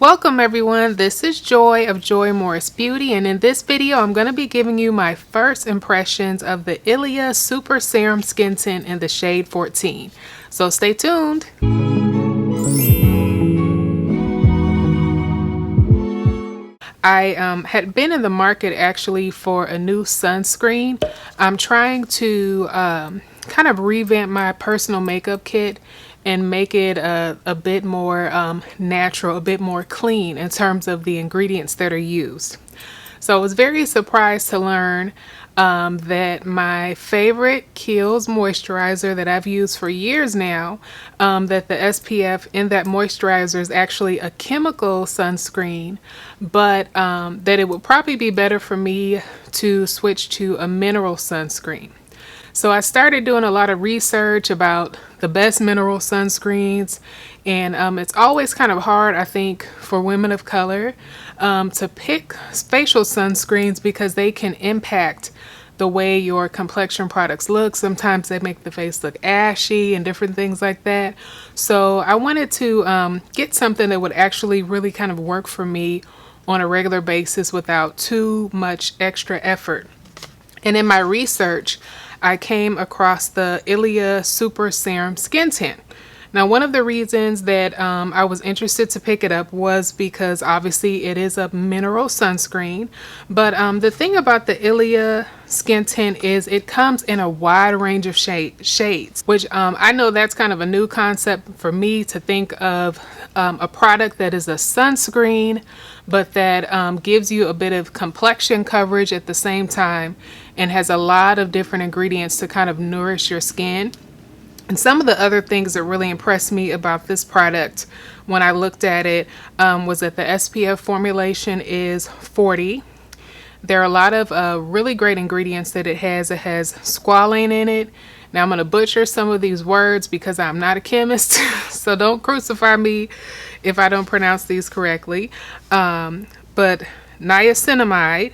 Welcome everyone, this is Joy of Joy Morris Beauty, and in this video I'm going to be giving you my first impressions of the Ilia Super Serum Skin Tint in the shade 14. So stay tuned. I had been in the market actually for a new sunscreen. I'm trying to kind of revamp my personal makeup kit and make it a bit more natural, a bit more clean in terms of the ingredients that are used. So I was very surprised to learn that my favorite Kiehl's moisturizer that I've used for years now, that the SPF in that moisturizer is actually a chemical sunscreen, but that it would probably be better for me to switch to a mineral sunscreen. So I started doing a lot of research about the best mineral sunscreens, and it's always kind of hard, I think, for women of color to pick facial sunscreens because they can impact the way your complexion products look. Sometimes they make the face look ashy and different things like that. So I wanted to get something that would actually really kind of work for me on a regular basis without too much extra effort. And in my research, I came across the Ilia Super Serum Skin Tint. Now, one of the reasons that I was interested to pick it up was because obviously it is a mineral sunscreen. But the thing about the Ilia Skin Tint is it comes in a wide range of shades, which I know that's kind of a new concept for me to think of a product that is a sunscreen, but that gives you a bit of complexion coverage at the same time and has a lot of different ingredients to kind of nourish your skin. And some of the other things that really impressed me about this product when I looked at it was that the SPF formulation is 40. There are a lot of really great ingredients that it has. It has squalane in it. Now I'm going to butcher some of these words because I'm not a chemist, so don't crucify me if I don't pronounce these correctly. But niacinamide,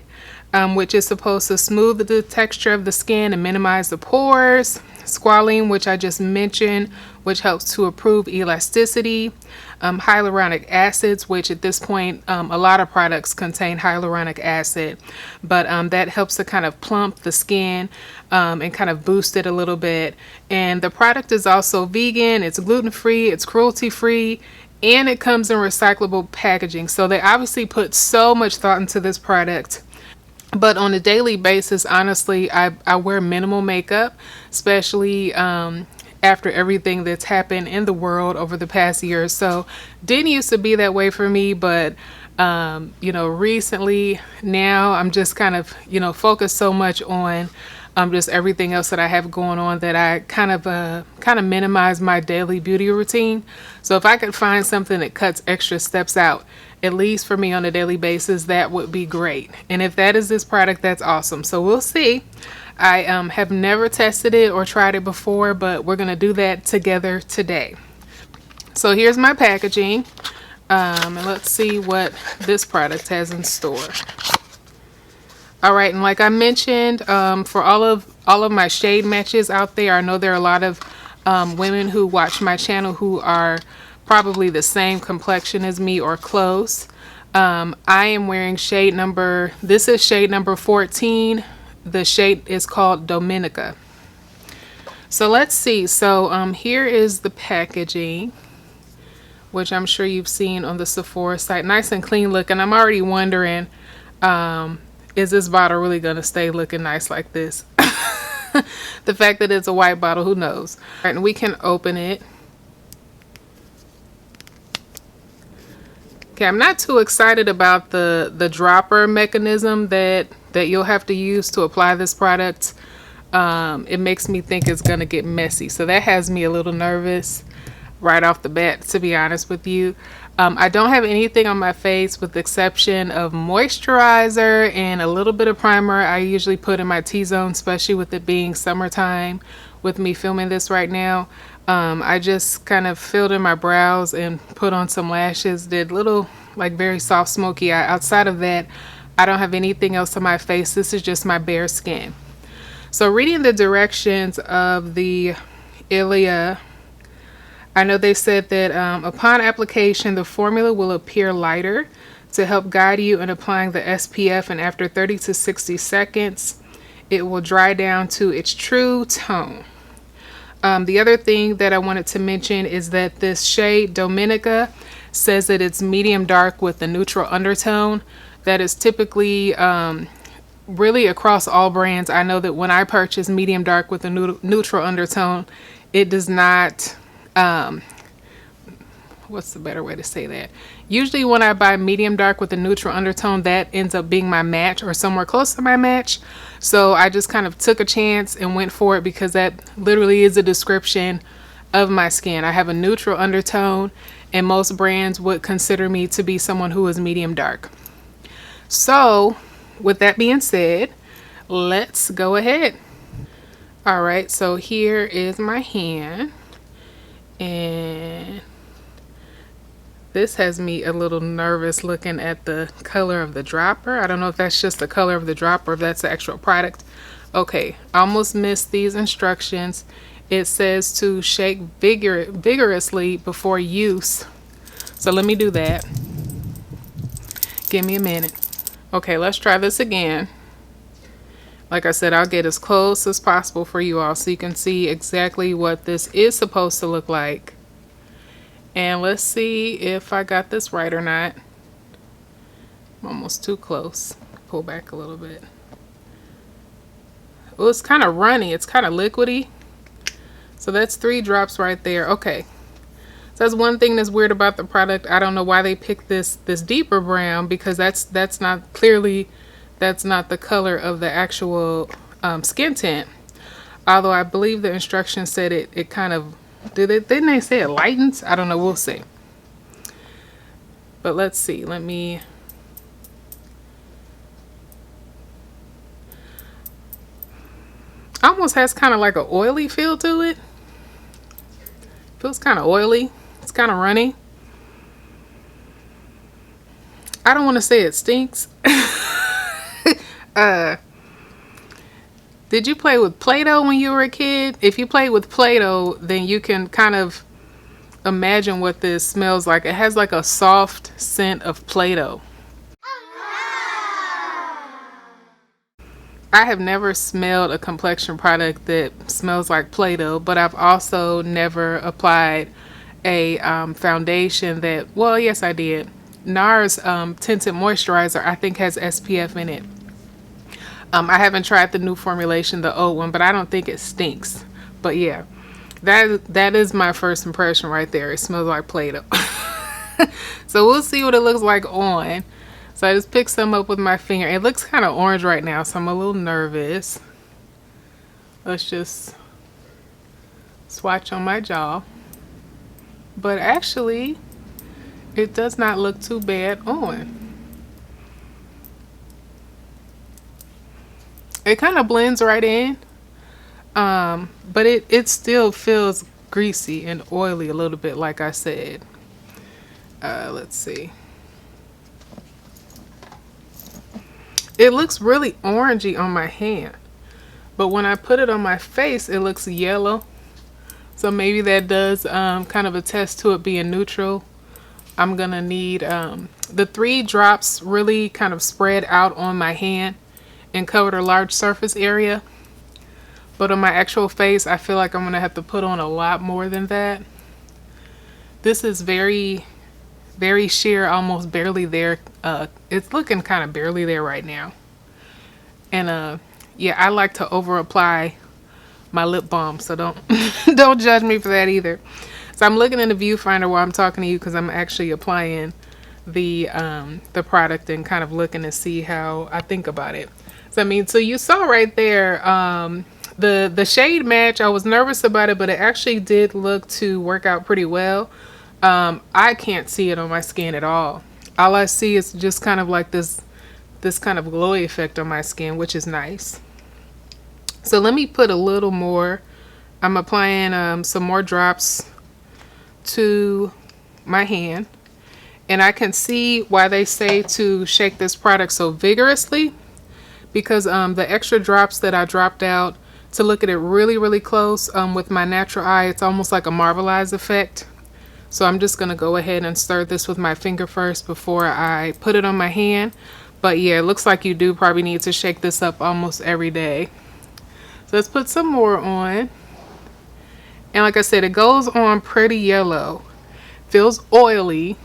which is supposed to smooth the texture of the skin and minimize the pores. Squalene, which I just mentioned, which helps to improve elasticity. Hyaluronic acids, which at this point a lot of products contain hyaluronic acid, but that helps to kind of plump the skin and kind of boost it a little bit. And the product is also vegan, it's gluten-free, it's cruelty-free, and it comes in recyclable packaging. So they obviously put so much thought into this product. But on a daily basis, honestly, I wear minimal makeup, especially after everything that's happened in the world over the past year or so. Didn't used to be that way for me, but you know, recently now I'm just kind of, you know, focused so much on just everything else that I have going on that I kind of minimize my daily beauty routine. So if I could find something that cuts extra steps out, at least for me on a daily basis, that would be great. And if that is this product, that's awesome. So we'll see. I have never tested it or tried it before, but we're going to do that together today. So here's my packaging. And let's see what this product has in store. All right, and like I mentioned, for all of my shade matches out there, I know there are a lot of women who watch my channel who are probably the same complexion as me or close. I am wearing shade number, this is shade number 14. The shade is called Dominica. So let's see. So here is the packaging, which I'm sure you've seen on the Sephora site. Nice and clean looking. I'm already wondering, is this bottle really going to stay looking nice like this? The fact that it's a white bottle, who knows? All right, and we can open it. Okay, I'm not too excited about the dropper mechanism that you'll have to use to apply this product. It makes me think it's gonna get messy, so that has me a little nervous right off the bat, to be honest with you. I don't have anything on my face with the exception of moisturizer and a little bit of primer I usually put in my T-zone, especially with it being summertime with me filming this right now. I just kind of filled in my brows and put on some lashes, did little like very soft smoky eye. Outside of that, I don't have anything else on my face. This is just my bare skin. So reading the directions of the Ilia, I know they said that upon application, the formula will appear lighter to help guide you in applying the SPF, and after 30 to 60 seconds, it will dry down to its true tone. The other thing that I wanted to mention is that this shade Dominica says that it's medium dark with a neutral undertone. That is typically really across all brands. I know that when I purchase medium dark with a neutral undertone, it does not, what's the better way to say that? Usually when I buy medium dark with a neutral undertone, that ends up being my match or somewhere close to my match. So I just kind of took a chance and went for it because that literally is a description of my skin. I have a neutral undertone, and most brands would consider me to be someone who is medium dark. So with that being said, let's go ahead. All right, so here is my hand, and this has me a little nervous looking at the color of the dropper. I don't know if that's just the color of the dropper or if that's the actual product. Okay, almost missed these instructions. It says to shake vigorously before use. So let me do that. Give me a minute. Okay, let's try this again. Like I said, I'll get as close as possible for you all so you can see exactly what this is supposed to look like. And let's see if I got this right or not. I'm almost too close. Pull back a little bit. Well, it's kind of runny. It's kind of liquidy. So that's 3 drops right there. Okay. So that's one thing that's weird about the product. I don't know why they picked this deeper brown, because that's not clearly, that's not the color of the actual skin tint. Although I believe the instructions said it kind of, didn't they say it lightens? I don't know, we'll see. But let's see, let me, almost has kind of like an oily feel to it. Feels kind of oily. It's kind of runny. I don't want to say it stinks. Did you play with Play-Doh when you were a kid? If you played with Play-Doh, then you can kind of imagine what this smells like. It has like a soft scent of Play-Doh. I have never smelled a complexion product that smells like Play-Doh, but I've also never applied a foundation that, well, yes, I did. NARS Tinted Moisturizer, I think, has SPF in it. I haven't tried the new formulation, the old one, but I don't think it stinks. But yeah, that is my first impression right there. It smells like Play-Doh. So we'll see what it looks like on. So I just picked some up with my finger. It looks kind of orange right now, so I'm a little nervous. Let's just swatch on my jaw. But actually, it does not look too bad on. It kind of blends right in, but it still feels greasy and oily a little bit, like I said. Let's see. It looks really orangey on my hand, but when I put it on my face, it looks yellow. So maybe that does kind of attest to it being neutral. I'm gonna need the 3 drops really kind of spread out on my hand and covered a large surface area, but on my actual face I feel like I'm gonna have to put on a lot more than that. This is very sheer, almost barely there. It's looking kind of barely there right now. And yeah, I like to over apply my lip balm, so don't don't judge me for that either. So I'm looking in the viewfinder while I'm talking to you, because I'm actually applying the product and kind of looking to see how I think about it. So I mean, so you saw right there the shade match. I was nervous about it, but it actually did look to work out pretty well. I can't see it on my skin at all. All I see is just kind of like this kind of glowy effect on my skin, which is nice. So let me put a little more. I'm applying some more drops to my hand, and I can see why they say to shake this product so vigorously, because the extra drops that I dropped out, to look at it really close with my natural eye, it's almost like a marbleized effect. So I'm just going to go ahead and stir this with my finger first before I put it on my hand. But yeah, it looks like you do probably need to shake this up almost every day. So let's put some more on. And like I said, it goes on pretty yellow. Feels oily,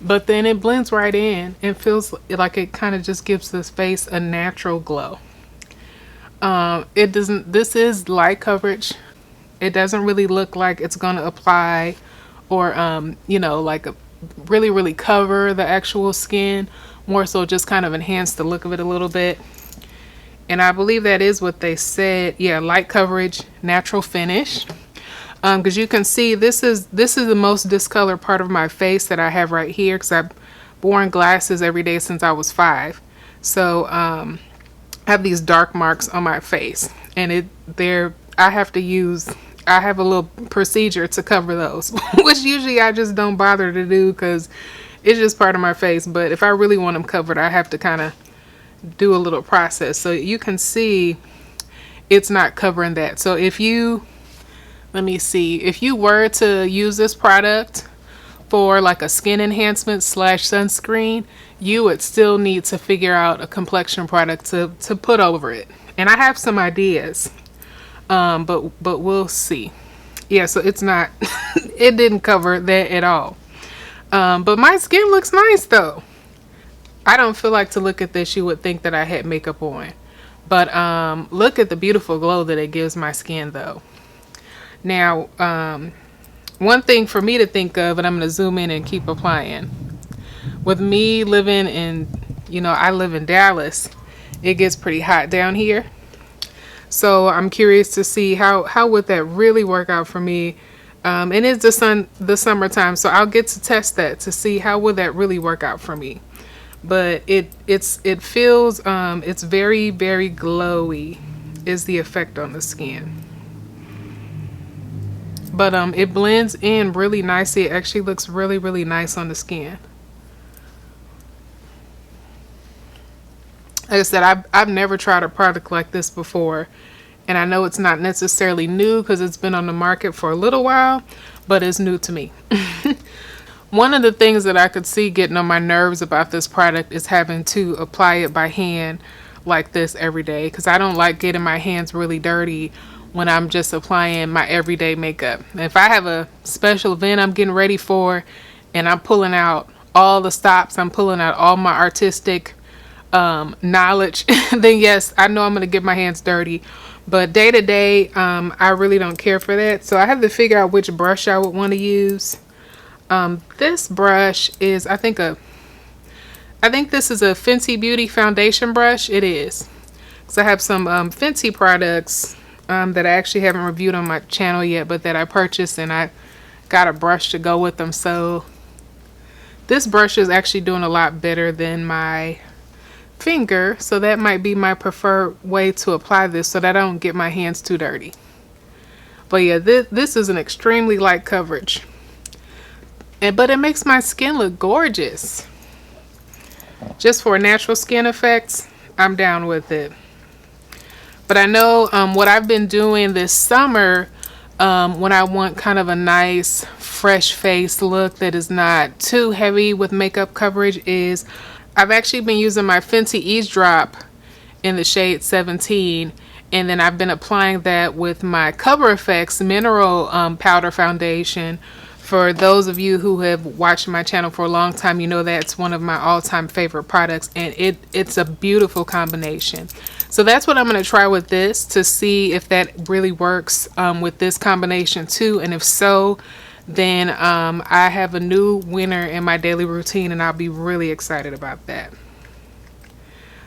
but then it blends right in and feels like it kind of just gives this face a natural glow. This is light coverage. It doesn't really look like it's going to apply or, like really cover the actual skin. More so just kind of enhance the look of it a little bit. And I believe that is what they said. Yeah, light coverage, natural finish. Because you can see this is the most discolored part of my face that I have right here, because I've worn glasses every day since I was 5. So I have these dark marks on my face, and I have a little procedure to cover those, which usually I just don't bother to do because it's just part of my face. But if I really want them covered, I have to kind of do a little process. So you can see it's not covering that. So let me see, if you were to use this product for like a skin enhancement / sunscreen, you would still need to figure out a complexion product to put over it. And I have some ideas, but we'll see. Yeah, so it's not, it didn't cover that at all. But my skin looks nice though. I don't feel like to look at this, you would think that I had makeup on. But look at the beautiful glow that it gives my skin though. Now, one thing for me to think of, and I'm going to zoom in and keep applying. With me living in, I live in Dallas, it gets pretty hot down here. So I'm curious to see how would that really work out for me. And it's the summertime, so I'll get to test that to see how would that really work out for me. But it feels, it's very, very glowy is the effect on the skin. But it blends in really nicely. It actually looks really, really nice on the skin. Like I said, I've never tried a product like this before. And I know it's not necessarily new because it's been on the market for a little while, but it's new to me. One of the things that I could see getting on my nerves about this product is having to apply it by hand like this every day, because I don't like getting my hands really dirty when I'm just applying my everyday makeup. If I have a special event I'm getting ready for and I'm pulling out all the stops, I'm pulling out all my artistic knowledge, then yes, I know I'm going to get my hands dirty. But day to day, I really don't care for that. So I have to figure out which brush I would want to use. This brush is, I think this is a Fenty Beauty foundation brush. It is. So I have some Fenty products that I actually haven't reviewed on my channel yet, but that I purchased, and I got a brush to go with them. So this brush is actually doing a lot better than my finger, so that might be my preferred way to apply this so that I don't get my hands too dirty. But yeah, this is an extremely light coverage, but it makes my skin look gorgeous. Just for natural skin effects, I'm down with it. But I know what I've been doing this summer, when I want kind of a nice fresh face look that is not too heavy with makeup coverage, is I've actually been using my Fenty Eavesdrop in the shade 17, and then I've been applying that with my Cover FX mineral powder foundation. For those of you who have watched my channel for a long time, you know that's one of my all-time favorite products, and it's a beautiful combination. So that's what I'm going to try with this to see if that really works with this combination too, and if so, then I have a new winner in my daily routine, and I'll be really excited about that.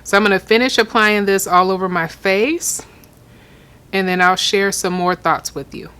So I'm going to finish applying this all over my face, and then I'll share some more thoughts with you.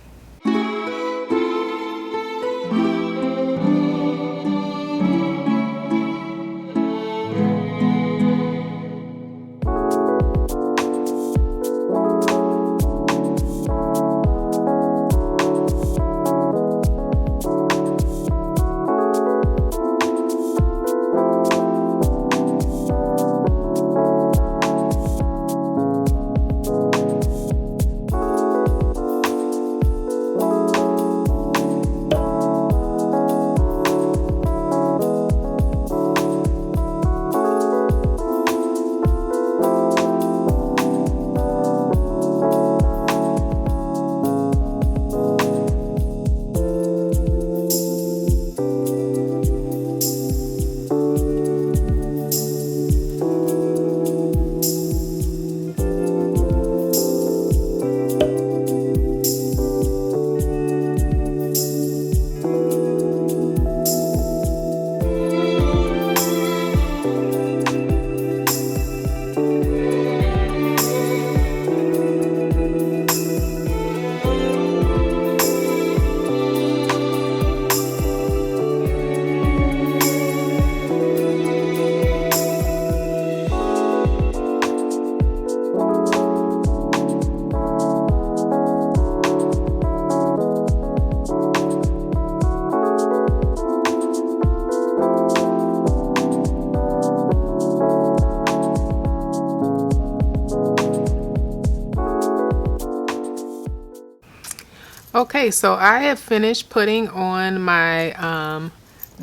Okay, so I have finished putting on my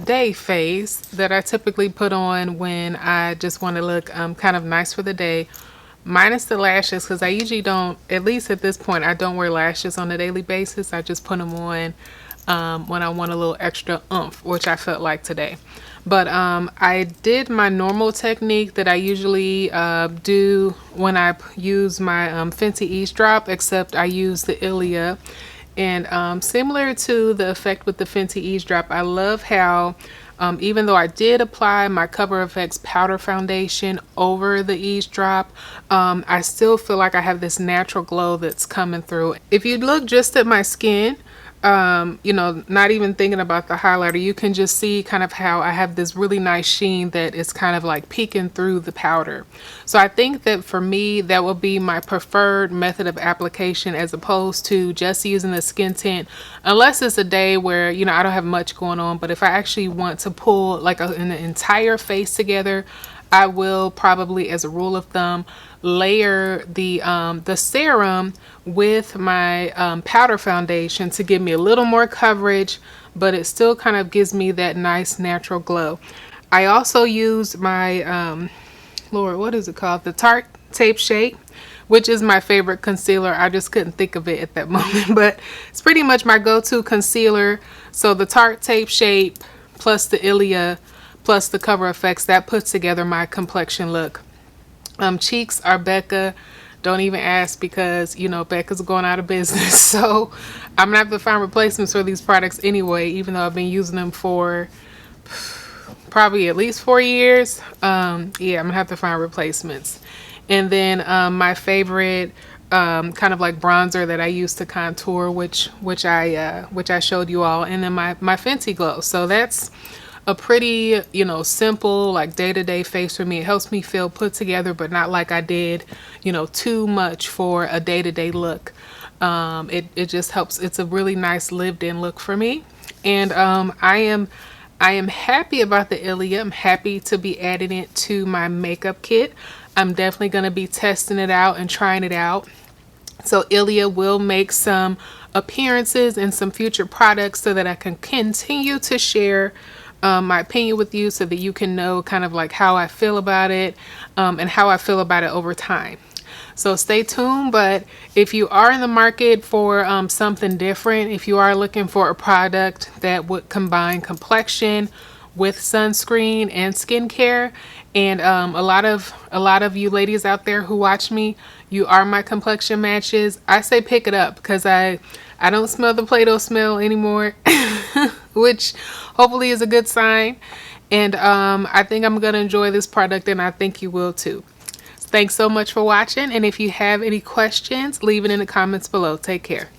day face that I typically put on when I just want to look kind of nice for the day, minus the lashes, because I usually don't, at least at this point, I don't wear lashes on a daily basis. I just put them on when I want a little extra oomph, which I felt like today. But I did my normal technique that I usually do when I use my Fenty Eavesdrop, except I use the Ilia. And similar to the effect with the Fenty Eavesdrop, I love how even though I did apply my Cover FX powder foundation over the Eavesdrop, I still feel like I have this natural glow that's coming through. If you look just at my skin, you know, not even thinking about the highlighter, you can just see kind of how I have this really nice sheen that is kind of like peeking through the powder. So I think that for me, that will be my preferred method of application as opposed to just using the skin tint, unless it's a day where, you know, I don't have much going on. But if I actually want to pull like an entire face together, I will probably, as a rule of thumb, layer the serum with my powder foundation to give me a little more coverage, but it still kind of gives me that nice natural glow. I also use my Lord, what is it called? The Tarte Tape Shape, which is my favorite concealer. I just couldn't think of it at that moment, but it's pretty much my go-to concealer. So the Tarte Tape Shape plus the Ilia plus the Cover FX, that puts together my complexion look. Cheeks are Becca. Don't even ask, because you know Becca's going out of business. So I'm gonna have to find replacements for these products anyway, even though I've been using them for probably at least 4 years. Yeah, I'm gonna have to find replacements. And then my favorite kind of like bronzer that I use to contour, which I showed you all, and then my Fenty Glow. So that's a pretty, you know, simple like day-to-day face for me. It helps me feel put together, but not like I did, you know, too much for a day-to-day look. It just helps. It's a really nice lived-in look for me. And I am happy about the Ilia. I'm happy to be adding it to my makeup kit. I'm definitely going to be testing it out and trying it out. So Ilia will make some appearances in some future products so that I can continue to share my opinion with you, so that you can know kind of like how I feel about it and how I feel about it over time. So stay tuned. But if you are in the market for something different, if you are looking for a product that would combine complexion with sunscreen and skincare, and a lot of you ladies out there who watch me, you are my complexion matches, I say pick it up, because I don't smell the Play-Doh smell anymore, which hopefully is a good sign. And I think I'm gonna enjoy this product, and I think you will too. Thanks so much for watching, and if you have any questions, leave it in the comments below. Take care.